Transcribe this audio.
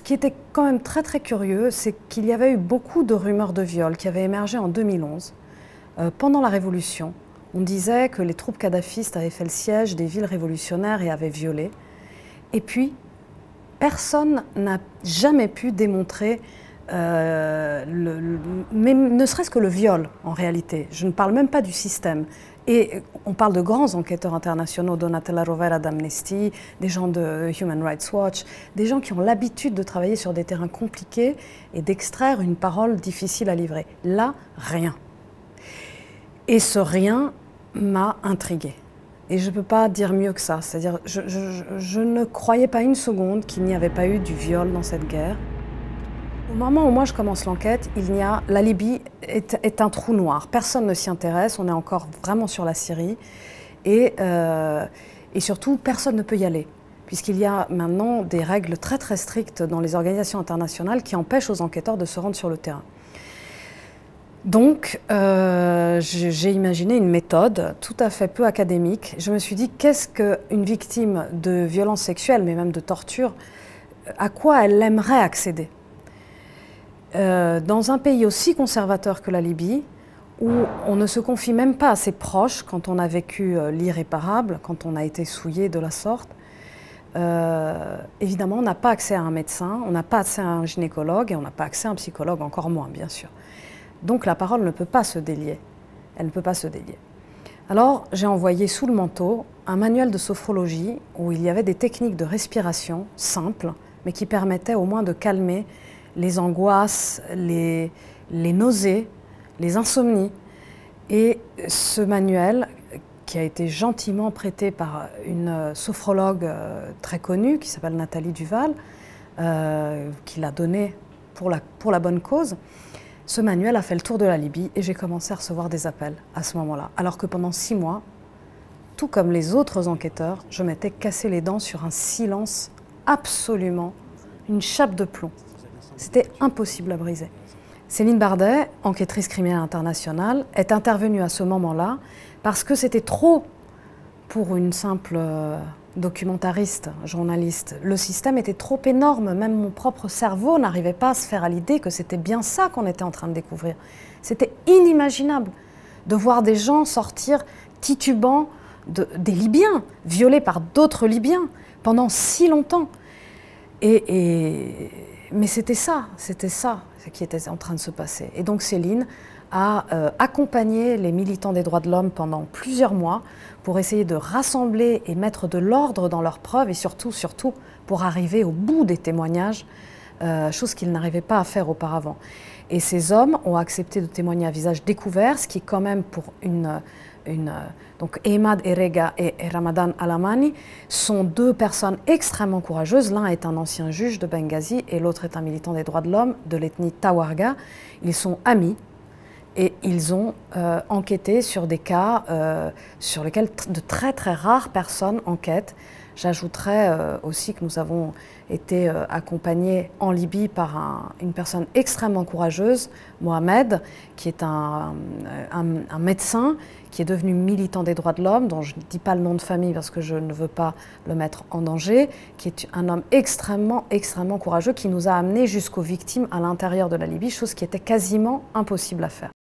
qui était quand même très très curieux, c'est qu'il y avait eu beaucoup de rumeurs de viol qui avaient émergé en 2011. Pendant la Révolution, on disait que les troupes kadhafistes avaient fait le siège des villes révolutionnaires et avaient violé. Et puis, personne n'a jamais pu démontrer, même ne serait-ce que le viol en réalité. Je ne parle même pas du système. Et on parle de grands enquêteurs internationaux, Donatella Rovera d'Amnesty, des gens de Human Rights Watch, des gens qui ont l'habitude de travailler sur des terrains compliqués et d'extraire une parole difficile à livrer. Là, rien. Et ce rien m'a intriguée. Et je ne peux pas dire mieux que ça. C'est-à-dire, je ne croyais pas une seconde qu'il n'y avait pas eu du viol dans cette guerre. Au moment où moi je commence l'enquête, la Libye est un trou noir. Personne ne s'y intéresse, on est encore vraiment sur la Syrie. Et surtout, personne ne peut y aller. Puisqu'il y a maintenant des règles très très strictes dans les organisations internationales qui empêchent aux enquêteurs de se rendre sur le terrain. Donc, j'ai imaginé une méthode tout à fait peu académique. Je me suis dit, qu'est-ce qu'une victime de violences sexuelles, mais même de torture, à quoi elle aimerait accéder ? Dans un pays aussi conservateur que la Libye, où on ne se confie même pas à ses proches quand on a vécu l'irréparable, quand on a été souillé de la sorte, évidemment, on n'a pas accès à un médecin, on n'a pas accès à un gynécologue et on n'a pas accès à un psychologue, encore moins, bien sûr. Donc la parole ne peut pas se délier. Elle ne peut pas se délier. Alors j'ai envoyé sous le manteau un manuel de sophrologie où il y avait des techniques de respiration simples, mais qui permettaient au moins de calmer les angoisses, les nausées, les insomnies. Et ce manuel, qui a été gentiment prêté par une sophrologue très connue, qui s'appelle Nathalie Duval, qui l'a donné pour la bonne cause, ce manuel a fait le tour de la Libye et j'ai commencé à recevoir des appels à ce moment-là. Alors que pendant 6 mois, tout comme les autres enquêteurs, je m'étais cassé les dents sur un silence absolument, une chape de plomb. C'était impossible à briser. Céline Bardet, enquêtrice criminelle internationale, est intervenue à ce moment-là parce que c'était trop pour une simple documentariste, journaliste. Le système était trop énorme, même mon propre cerveau n'arrivait pas à se faire à l'idée que c'était bien ça qu'on était en train de découvrir. C'était inimaginable de voir des gens sortir titubants des Libyens, violés par d'autres Libyens pendant si longtemps. Mais c'était ça qui était en train de se passer. Et donc Céline a accompagné les militants des droits de l'homme pendant plusieurs mois pour essayer de rassembler et mettre de l'ordre dans leurs preuves et surtout pour arriver au bout des témoignages, chose qu'ils n'arrivaient pas à faire auparavant. Et ces hommes ont accepté de témoigner à visage découvert, ce qui quand même pour donc Emad Erega et Ramadan Alamani sont 2 personnes extrêmement courageuses. L'un est un ancien juge de Benghazi et l'autre est un militant des droits de l'homme de l'ethnie Tawarga. Ils sont amis et ils ont enquêté sur des cas sur lesquels de très très rares personnes enquêtent. J'ajouterais aussi que nous avons été accompagnés en Libye par une personne extrêmement courageuse, Mohamed, qui est un médecin, qui est devenu militant des droits de l'homme, dont je ne dis pas le nom de famille parce que je ne veux pas le mettre en danger, qui est un homme extrêmement courageux, qui nous a amenés jusqu'aux victimes à l'intérieur de la Libye, chose qui était quasiment impossible à faire.